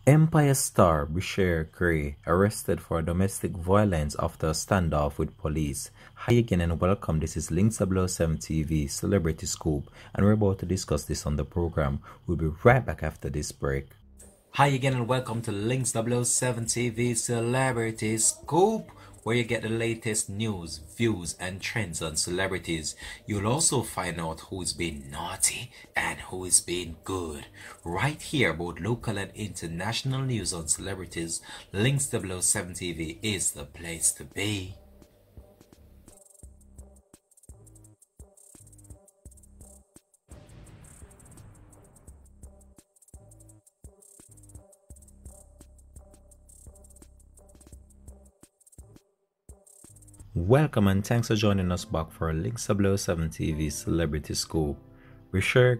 Empire star Bryshere arrested for domestic violence after a standoff with police. Hi again and welcome. This is Links 007 TV Celebrity Scoop, and we're about to discuss this on the program. We'll be right back after this break. Hi again and welcome to Links 007 TV Celebrity Scoop, where you get the latest news, views, and trends on celebrities. You'll also find out who's been naughty and who is being good. Right here, both local and international news on celebrities, Links 007 TV is the place to be. Welcome and thanks for joining us back for Links 007 TV Celebrity Scoop. Bryshere,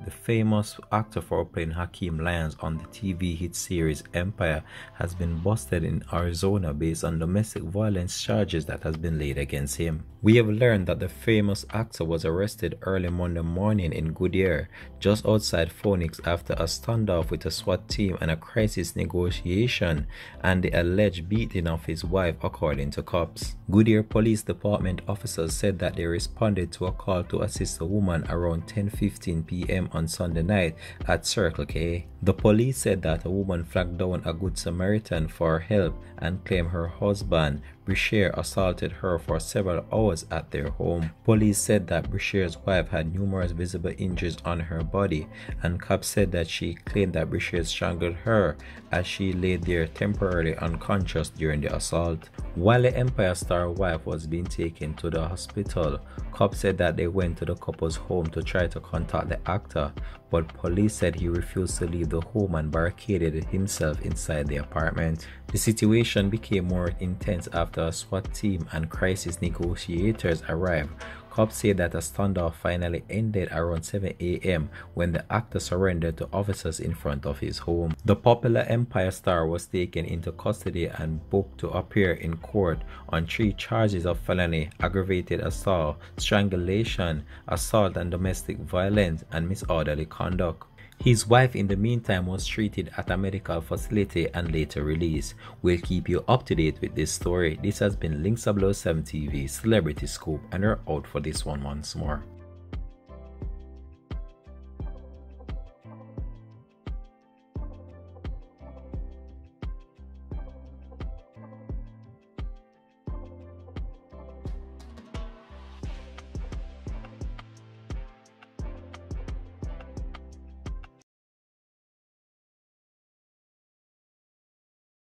the famous actor for playing Hakeem Lyons on the TV hit series Empire, has been busted in Arizona based on domestic violence charges that has been laid against him. We have learned that the famous actor was arrested early Monday morning in Goodyear, just outside Phoenix, after a standoff with a SWAT team and a crisis negotiation and the alleged beating of his wife, according to cops. Goodyear Police Department officers said that they responded to a call to assist a woman around 10:15 p.m. on Sunday night at Circle K. The police said that a woman flagged down a Good Samaritan for help and claimed her husband, Bryshere, assaulted her for several hours at their home. Police said that Bryshere's wife had numerous visible injuries on her body, and cops said that she claimed that Bryshere strangled her as she lay there temporarily unconscious during the assault. While the Empire star wife was being taken to the hospital, cops said that they went to the couple's home to try to contact the actor, but police said he refused to leave the home and barricaded himself inside the apartment. The situation became more intense after a SWAT team and crisis negotiators arrived. Cops say that a standoff finally ended around 7 a.m. when the actor surrendered to officers in front of his home. The popular Empire star was taken into custody and booked to appear in court on 3 charges of felony, aggravated assault, strangulation, assault and domestic violence, and disorderly conduct. His wife in the meantime was treated at a medical facility and later released. We'll keep you up to date with this story. This has been Links 007 TV Celebrity Scoop, and we're out for this one once more.